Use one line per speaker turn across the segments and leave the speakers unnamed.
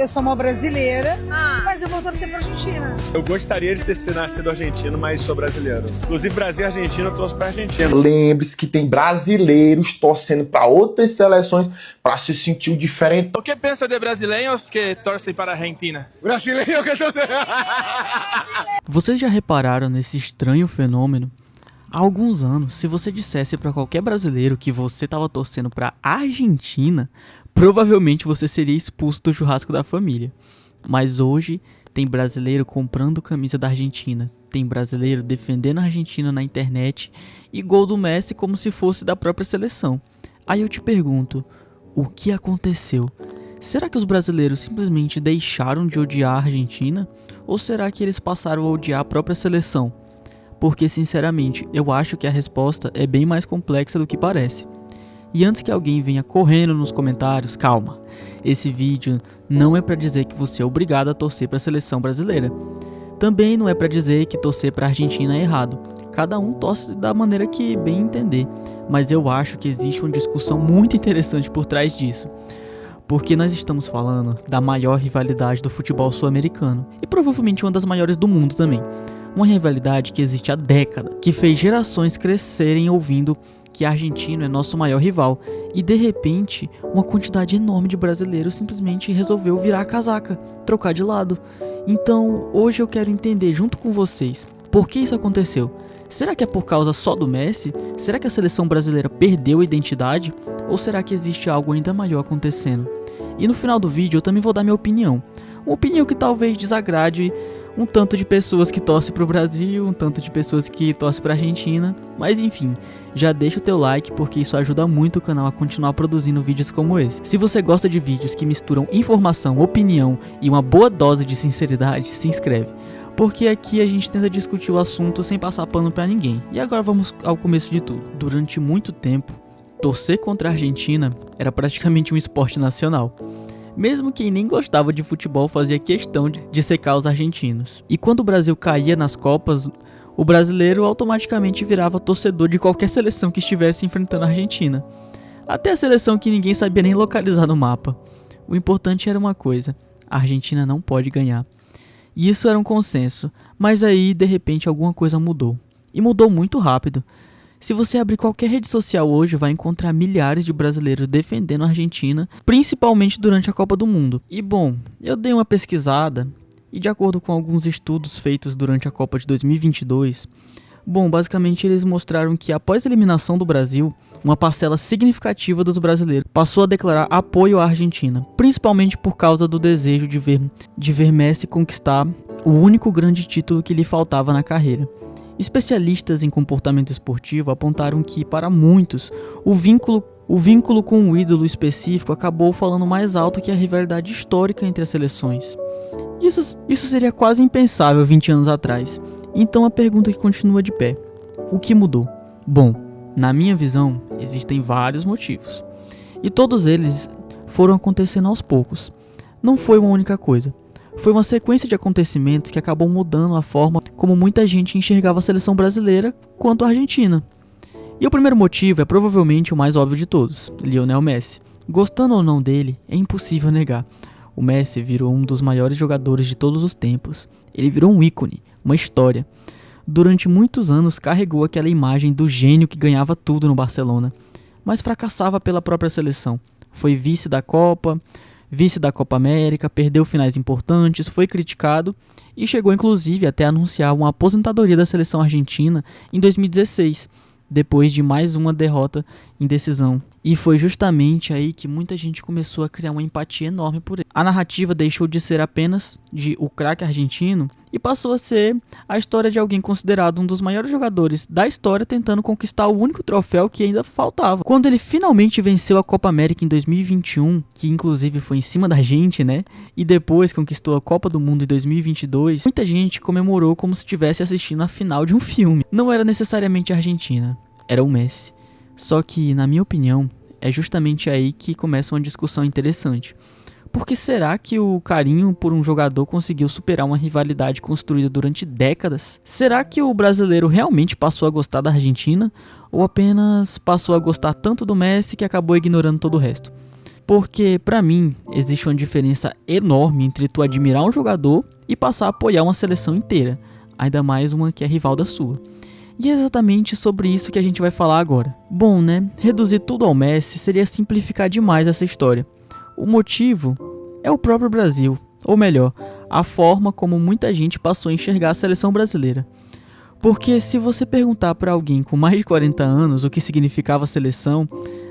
Eu sou uma brasileira, mas eu vou torcer pra Argentina.
Eu gostaria de ter sido nascido argentino, mas sou brasileiro. Inclusive, Brasil e Argentina, eu torço pra Argentina.
Lembre-se que tem brasileiros torcendo para outras seleções para se sentir diferente.
O que pensa de brasileiros que torcem para a Argentina?
Brasileiro que
Vocês já repararam nesse estranho fenômeno? Há alguns anos, se você dissesse para qualquer brasileiro que você estava torcendo para a Argentina, provavelmente você seria expulso do churrasco da família. Mas hoje tem brasileiro comprando camisa da Argentina, tem brasileiro defendendo a Argentina na internet e gol do Messi como se fosse da própria seleção. Aí eu te pergunto, o que aconteceu? Será que os brasileiros simplesmente deixaram de odiar a Argentina? Ou será que eles passaram a odiar a própria seleção? Porque, sinceramente, eu acho que a resposta é bem mais complexa do que parece. E antes que alguém venha correndo nos comentários, calma. Esse vídeo não é para dizer que você é obrigado a torcer para a seleção brasileira. Também não é para dizer que torcer para a Argentina é errado. Cada um torce da maneira que bem entender. Mas eu acho que existe uma discussão muito interessante por trás disso. Porque nós estamos falando da maior rivalidade do futebol sul-americano. E provavelmente uma das maiores do mundo também. Uma rivalidade que existe há décadas, que fez gerações crescerem ouvindo que argentino é nosso maior rival. E de repente, uma quantidade enorme de brasileiros simplesmente resolveu virar a casaca, trocar de lado. Então, hoje eu quero entender junto com vocês, por que isso aconteceu? Será que é por causa só do Messi? Será que a seleção brasileira perdeu a identidade? Ou será que existe algo ainda maior acontecendo? E no final do vídeo eu também vou dar minha opinião. Uma opinião que talvez desagrade um tanto de pessoas que torcem pro Brasil, um tanto de pessoas que torcem pra Argentina. Mas enfim, já deixa o teu like porque isso ajuda muito o canal a continuar produzindo vídeos como esse. Se você gosta de vídeos que misturam informação, opinião e uma boa dose de sinceridade, se inscreve. Porque aqui a gente tenta discutir o assunto sem passar pano pra ninguém. E agora vamos ao começo de tudo. Durante muito tempo, torcer contra a Argentina era praticamente um esporte nacional. Mesmo quem nem gostava de futebol fazia questão de secar os argentinos. E quando o Brasil caía nas Copas, o brasileiro automaticamente virava torcedor de qualquer seleção que estivesse enfrentando a Argentina. Até a seleção que ninguém sabia nem localizar no mapa. O importante era uma coisa, a Argentina não pode ganhar. E isso era um consenso, mas aí de repente alguma coisa mudou. E mudou muito rápido. Se você abrir qualquer rede social hoje, vai encontrar milhares de brasileiros defendendo a Argentina, principalmente durante a Copa do Mundo. E bom, eu dei uma pesquisada, e de acordo com alguns estudos feitos durante a Copa de 2022, basicamente eles mostraram que após a eliminação do Brasil, uma parcela significativa dos brasileiros passou a declarar apoio à Argentina, principalmente por causa do desejo de ver Messi conquistar o único grande título que lhe faltava na carreira. Especialistas em comportamento esportivo apontaram que, para muitos, o vínculo com um ídolo específico acabou falando mais alto que a rivalidade histórica entre as seleções. Isso seria quase impensável 20 anos atrás. Então a pergunta que continua de pé: o que mudou? Bom, na minha visão, existem vários motivos. E todos eles foram acontecendo aos poucos. Não foi uma única coisa. Foi uma sequência de acontecimentos que acabou mudando a forma como muita gente enxergava a seleção brasileira quanto a Argentina. E o primeiro motivo é provavelmente o mais óbvio de todos, Lionel Messi. Gostando ou não dele, é impossível negar. O Messi virou um dos maiores jogadores de todos os tempos. Ele virou um ícone, uma história. Durante muitos anos carregou aquela imagem do gênio que ganhava tudo no Barcelona, mas fracassava pela própria seleção. Foi vice da Copa América, perdeu finais importantes, foi criticado e chegou inclusive até a anunciar uma aposentadoria da seleção argentina em 2016, depois de mais uma derrota em decisão. E foi justamente aí que muita gente começou a criar uma empatia enorme por ele. A narrativa deixou de ser apenas de o craque argentino e passou a ser a história de alguém considerado um dos maiores jogadores da história tentando conquistar o único troféu que ainda faltava. Quando ele finalmente venceu a Copa América em 2021, que inclusive foi em cima da gente, né? E depois conquistou a Copa do Mundo em 2022, muita gente comemorou como se estivesse assistindo a final de um filme. Não era necessariamente a Argentina, era o Messi. Só que, na minha opinião, é justamente aí que começa uma discussão interessante. Porque será que o carinho por um jogador conseguiu superar uma rivalidade construída durante décadas? Será que o brasileiro realmente passou a gostar da Argentina? Ou apenas passou a gostar tanto do Messi que acabou ignorando todo o resto? Porque, pra mim, existe uma diferença enorme entre tu admirar um jogador e passar a apoiar uma seleção inteira, ainda mais uma que é rival da sua. E é exatamente sobre isso que a gente vai falar agora. Bom, né? Reduzir tudo ao Messi seria simplificar demais essa história. O motivo é o próprio Brasil, ou melhor, a forma como muita gente passou a enxergar a seleção brasileira. Porque se você perguntar para alguém com mais de 40 anos o que significava a seleção,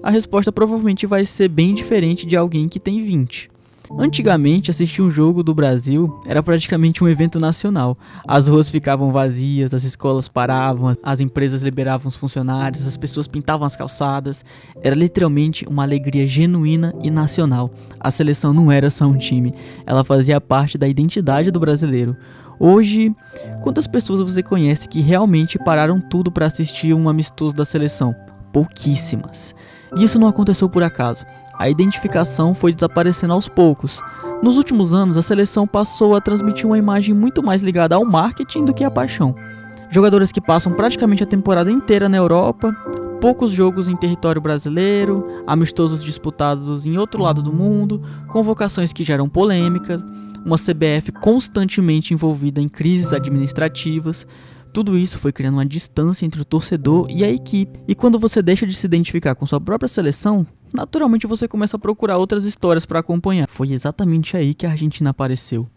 a resposta provavelmente vai ser bem diferente de alguém que tem 20. Antigamente, assistir um jogo do Brasil era praticamente um evento nacional. As ruas ficavam vazias, as escolas paravam, as empresas liberavam os funcionários, as pessoas pintavam as calçadas. Era literalmente uma alegria genuína e nacional. A seleção não era só um time, ela fazia parte da identidade do brasileiro. Hoje, quantas pessoas você conhece que realmente pararam tudo para assistir um amistoso da seleção? Pouquíssimas. E isso não aconteceu por acaso. A identificação foi desaparecendo aos poucos. Nos últimos anos, a seleção passou a transmitir uma imagem muito mais ligada ao marketing do que à paixão. Jogadores que passam praticamente a temporada inteira na Europa, poucos jogos em território brasileiro, amistosos disputados em outro lado do mundo, convocações que geram polêmicas, uma CBF constantemente envolvida em crises administrativas. Tudo isso foi criando uma distância entre o torcedor e a equipe. E quando você deixa de se identificar com sua própria seleção, naturalmente você começa a procurar outras histórias para acompanhar. Foi exatamente aí que a Argentina apareceu.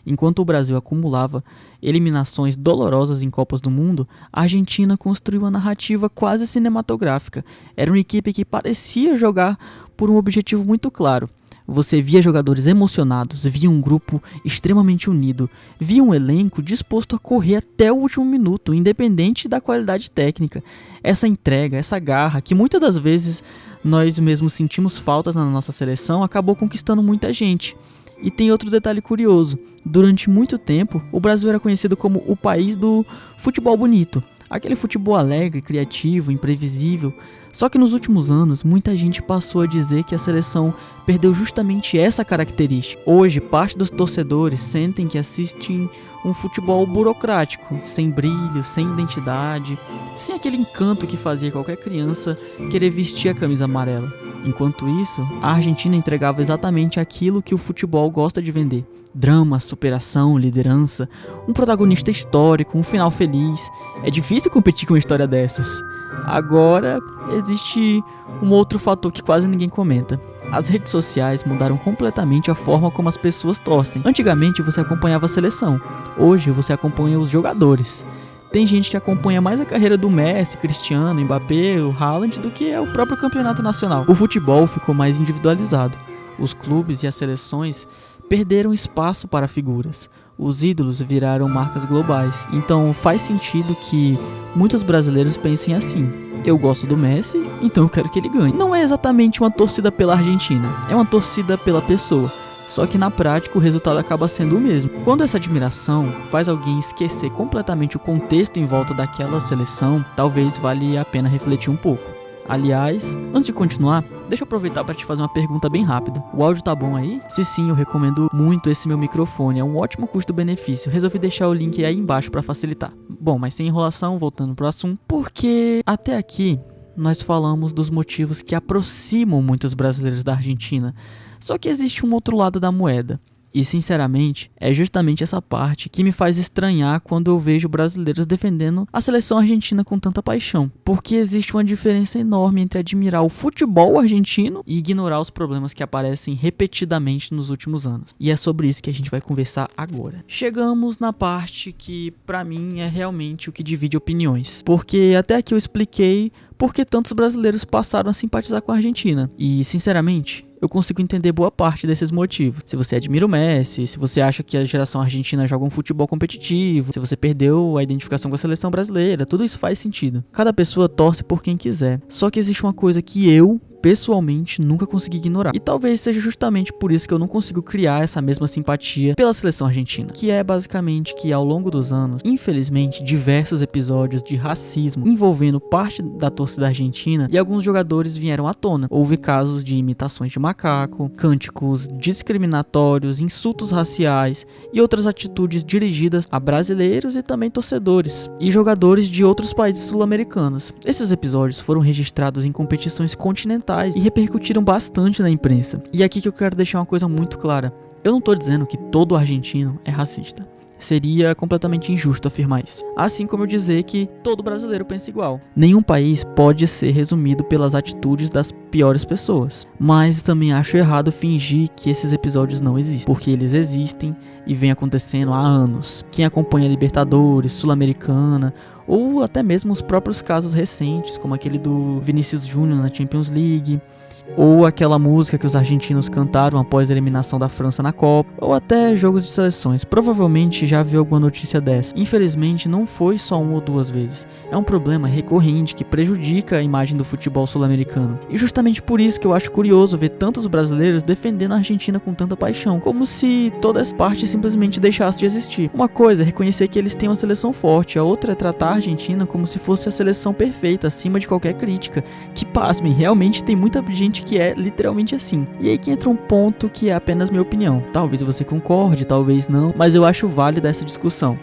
Enquanto o Brasil acumulava eliminações dolorosas em Copas do Mundo, a Argentina construiu uma narrativa quase cinematográfica. Era uma equipe que parecia jogar por um objetivo muito claro. Você via jogadores emocionados, via um grupo extremamente unido, via um elenco disposto a correr até o último minuto, independente da qualidade técnica. Essa entrega, essa garra, que muitas das vezes nós mesmos sentimos faltas na nossa seleção, acabou conquistando muita gente. E tem outro detalhe curioso: durante muito tempo, o Brasil era conhecido como o país do futebol bonito. Aquele futebol alegre, criativo, imprevisível. Só que nos últimos anos, muita gente passou a dizer que a seleção perdeu justamente essa característica. Hoje, parte dos torcedores sentem que assistem um futebol burocrático, sem brilho, sem identidade, sem aquele encanto que fazia qualquer criança querer vestir a camisa amarela. Enquanto isso, a Argentina entregava exatamente aquilo que o futebol gosta de vender: drama, superação, liderança, um protagonista histórico, um final feliz. É difícil competir com uma história dessas. Agora, existe um outro fator que quase ninguém comenta. As redes sociais mudaram completamente a forma como as pessoas torcem. Antigamente você acompanhava a seleção, hoje você acompanha os jogadores. Tem gente que acompanha mais a carreira do Messi, Cristiano, Mbappé, o Haaland do que o próprio campeonato nacional. O futebol ficou mais individualizado. Os clubes e as seleções perderam espaço para figuras. Os ídolos viraram marcas globais. Então faz sentido que muitos brasileiros pensem assim: eu gosto do Messi, então eu quero que ele ganhe. Não é exatamente uma torcida pela Argentina, é uma torcida pela pessoa. Só que na prática o resultado acaba sendo o mesmo. Quando essa admiração faz alguém esquecer completamente o contexto em volta daquela seleção, talvez valha a pena refletir um pouco. Aliás, antes de continuar, deixa eu aproveitar para te fazer uma pergunta bem rápida. O áudio tá bom aí? Se sim, eu recomendo muito esse meu microfone, é um ótimo custo-benefício. Resolvi deixar o link aí embaixo para facilitar. Bom, mas sem enrolação, voltando pro assunto, porque até aqui nós falamos dos motivos que aproximam muitos brasileiros da Argentina. Só que existe um outro lado da moeda. E sinceramente, é justamente essa parte que me faz estranhar quando eu vejo brasileiros defendendo a seleção argentina com tanta paixão. Porque existe uma diferença enorme entre admirar o futebol argentino e ignorar os problemas que aparecem repetidamente nos últimos anos. E é sobre isso que a gente vai conversar agora. Chegamos na parte que, pra mim, é realmente o que divide opiniões. Porque até aqui eu expliquei por que tantos brasileiros passaram a simpatizar com a Argentina. E, sinceramente, eu consigo entender boa parte desses motivos. Se você admira o Messi, se você acha que a geração argentina joga um futebol competitivo, se você perdeu a identificação com a seleção brasileira, tudo isso faz sentido. Cada pessoa torce por quem quiser. Só que existe uma coisa que eu, pessoalmente, nunca consegui ignorar. E talvez seja justamente por isso que eu não consigo criar essa mesma simpatia pela seleção argentina. Que é basicamente que ao longo dos anos, infelizmente, diversos episódios de racismo envolvendo parte da torcida argentina e alguns jogadores vieram à tona. Houve casos de imitações de macaco, cânticos discriminatórios, insultos raciais e outras atitudes dirigidas a brasileiros e também torcedores e jogadores de outros países sul-americanos. Esses episódios foram registrados em competições continentais portais e repercutiram bastante na imprensa. E aqui que eu quero deixar uma coisa muito clara. Eu não tô dizendo que todo argentino é racista. Seria completamente injusto afirmar isso. Assim como eu dizer que todo brasileiro pensa igual. Nenhum país pode ser resumido pelas atitudes das piores pessoas. Mas também acho errado fingir que esses episódios não existem. Porque eles existem e vem acontecendo há anos. Quem acompanha Libertadores, Sul-Americana, ou até mesmo os próprios casos recentes, como aquele do Vinícius Júnior na Champions League, ou aquela música que os argentinos cantaram após a eliminação da França na Copa, ou até jogos de seleções. Provavelmente já viu alguma notícia dessa. Infelizmente não foi só uma ou duas vezes. É um problema recorrente que prejudica a imagem do futebol sul-americano. E justamente por isso que eu acho curioso ver tantos brasileiros defendendo a Argentina com tanta paixão, como se toda essa parte simplesmente deixasse de existir. Uma coisa é reconhecer que eles têm uma seleção forte, a outra é tratar a Argentina como se fosse a seleção perfeita, acima de qualquer crítica. Que pasmem, realmente tem muita gente que é literalmente assim. E aí que entra um ponto que é apenas minha opinião. Talvez você concorde, talvez não, mas eu acho válida essa discussão.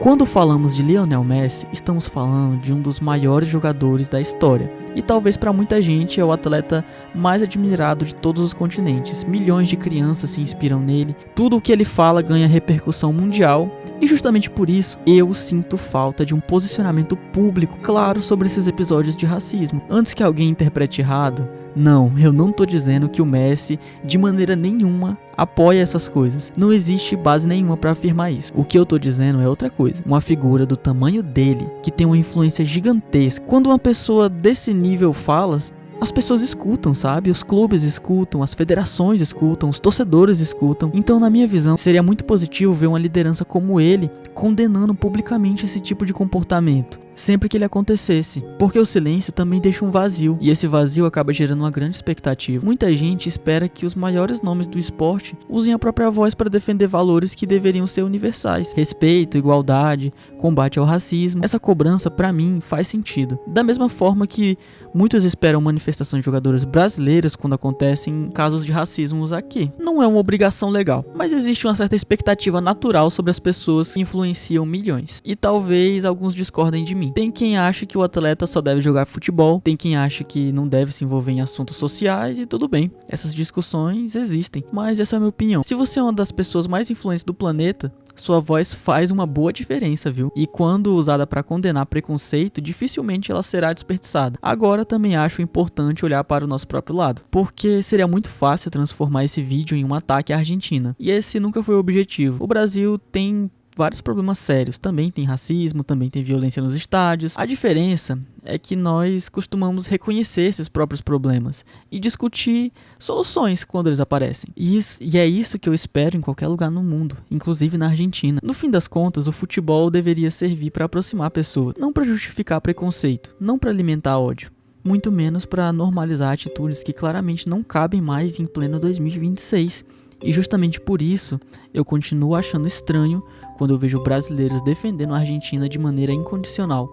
Quando falamos de Lionel Messi, estamos falando de um dos maiores jogadores da história. E talvez para muita gente é o atleta mais admirado de todos os continentes. Milhões de crianças se inspiram nele. Tudo o que ele fala ganha repercussão mundial. E justamente por isso, eu sinto falta de um posicionamento público claro sobre esses episódios de racismo. Antes que alguém interprete errado, não, eu não tô dizendo que o Messi, de maneira nenhuma, apoia essas coisas. Não existe base nenhuma para afirmar isso. O que eu tô dizendo é outra coisa. Uma figura do tamanho dele, que tem uma influência gigantesca. Quando uma pessoa desse nível fala, as pessoas escutam, sabe? Os clubes escutam, as federações escutam, os torcedores escutam. Então, na minha visão, seria muito positivo ver uma liderança como ele condenando publicamente esse tipo de comportamento, sempre que ele acontecesse, porque o silêncio também deixa um vazio, e esse vazio acaba gerando uma grande expectativa. Muita gente espera que os maiores nomes do esporte usem a própria voz para defender valores que deveriam ser universais: respeito, igualdade, combate ao racismo. Essa cobrança, para mim, faz sentido. Da mesma forma que muitos esperam manifestações de jogadores brasileiras quando acontecem casos de racismo aqui. Não é uma obrigação legal, mas existe uma certa expectativa natural sobre as pessoas que influenciam milhões. E talvez alguns discordem de mim. Tem quem acha que o atleta só deve jogar futebol, tem quem acha que não deve se envolver em assuntos sociais, e tudo bem. Essas discussões existem, mas essa é a minha opinião. Se você é uma das pessoas mais influentes do planeta, sua voz faz uma boa diferença, viu? E quando usada para condenar preconceito, dificilmente ela será desperdiçada. Agora também acho importante olhar para o nosso próprio lado, porque seria muito fácil transformar esse vídeo em um ataque à Argentina. E esse nunca foi o objetivo. O Brasil tem vários problemas sérios, também tem racismo, também tem violência nos estádios. A diferença é que nós costumamos reconhecer esses próprios problemas e discutir soluções quando eles aparecem. E é isso que eu espero em qualquer lugar no mundo, inclusive na Argentina. No fim das contas, o futebol deveria servir para aproximar pessoas, não para justificar preconceito, não para alimentar ódio, muito menos para normalizar atitudes que claramente não cabem mais em pleno 2026. E justamente por isso, eu continuo achando estranho quando eu vejo brasileiros defendendo a Argentina de maneira incondicional.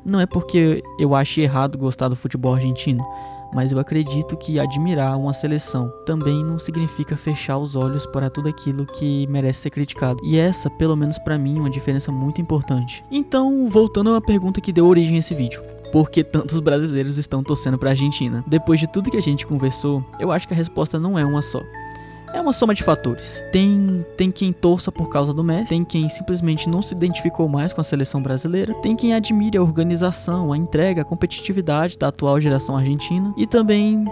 Não é porque eu ache errado gostar do futebol argentino, mas eu acredito que admirar uma seleção também não significa fechar os olhos para tudo aquilo que merece ser criticado. E essa, pelo menos para mim, é uma diferença muito importante. Então, voltando à pergunta que deu origem a esse vídeo: por que tantos brasileiros estão torcendo para a Argentina? Depois de tudo que a gente conversou, eu acho que a resposta não é uma só. É uma soma de fatores. Tem quem torça por causa do Messi, tem quem simplesmente não se identificou mais com a seleção brasileira, tem quem admire a organização, a entrega, a competitividade da atual geração argentina, e também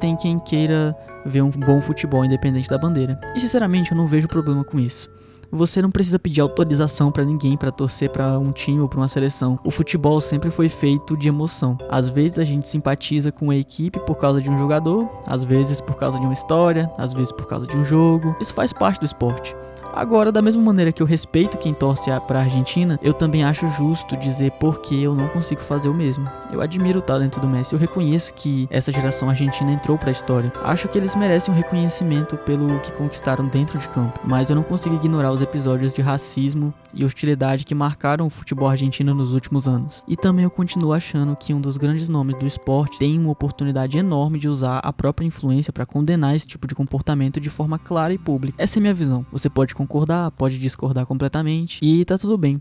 tem quem queira ver um bom futebol independente da bandeira. E sinceramente eu não vejo problema com isso. Você não precisa pedir autorização pra ninguém pra torcer pra um time ou pra uma seleção. O futebol sempre foi feito de emoção. Às vezes a gente simpatiza com a equipe por causa de um jogador, às vezes por causa de uma história, às vezes por causa de um jogo. Isso faz parte do esporte. Agora, da mesma maneira que eu respeito quem torce pra Argentina, eu também acho justo dizer por que eu não consigo fazer o mesmo. Eu admiro o talento do Messi, eu reconheço que essa geração argentina entrou pra história. Acho que eles merecem um reconhecimento pelo que conquistaram dentro de campo, mas eu não consigo ignorar os episódios de racismo e hostilidade que marcaram o futebol argentino nos últimos anos. E também eu continuo achando que um dos grandes nomes do esporte tem uma oportunidade enorme de usar a própria influência pra condenar esse tipo de comportamento de forma clara e pública. Essa é a minha visão. Você pode concordar, pode discordar completamente, e tá tudo bem.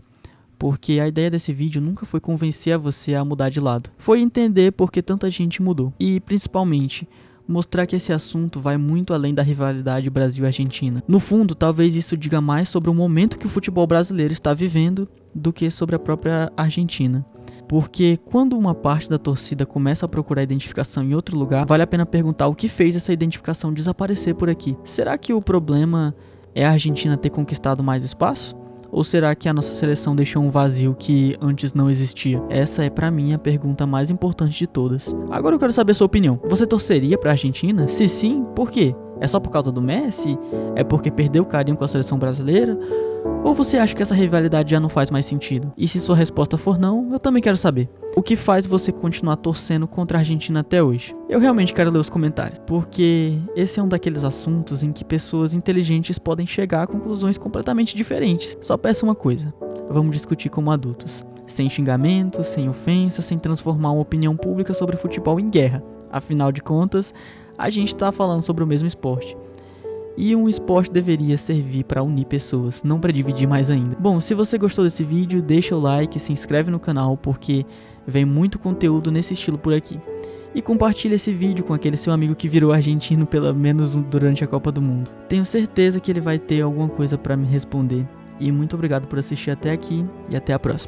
porque a ideia desse vídeo nunca foi convencer a você a mudar de lado. Foi entender por que tanta gente mudou. E, principalmente, mostrar que esse assunto vai muito além da rivalidade Brasil e Argentina. No fundo, talvez isso diga mais sobre o momento que o futebol brasileiro está vivendo do que sobre a própria Argentina. Porque quando uma parte da torcida começa a procurar identificação em outro lugar, vale a pena perguntar o que fez essa identificação desaparecer por aqui. Será que o problema é a Argentina ter conquistado mais espaço? Ou será que a nossa seleção deixou um vazio que antes não existia? Essa é pra mim a pergunta mais importante de todas. Agora eu quero saber a sua opinião. Você torceria pra Argentina? Se sim, por quê? É só por causa do Messi? É porque perdeu o carinho com a seleção brasileira? Ou você acha que essa rivalidade já não faz mais sentido? E se sua resposta for não, eu também quero saber. O que faz você continuar torcendo contra a Argentina até hoje? Eu realmente quero ler os comentários, porque esse é um daqueles assuntos em que pessoas inteligentes podem chegar a conclusões completamente diferentes. Só peço uma coisa, vamos discutir como adultos, sem xingamentos, sem ofensas, sem transformar uma opinião pública sobre futebol em guerra. Afinal de contas, a gente tá falando sobre o mesmo esporte. E um esporte deveria servir para unir pessoas, não para dividir mais ainda. Bom, se você gostou desse vídeo, deixa o like, se inscreve no canal, porque vem muito conteúdo nesse estilo por aqui. E compartilha esse vídeo com aquele seu amigo que virou argentino pelo menos durante a Copa do Mundo. Tenho certeza que ele vai ter alguma coisa para me responder. E muito obrigado por assistir até aqui e até a próxima.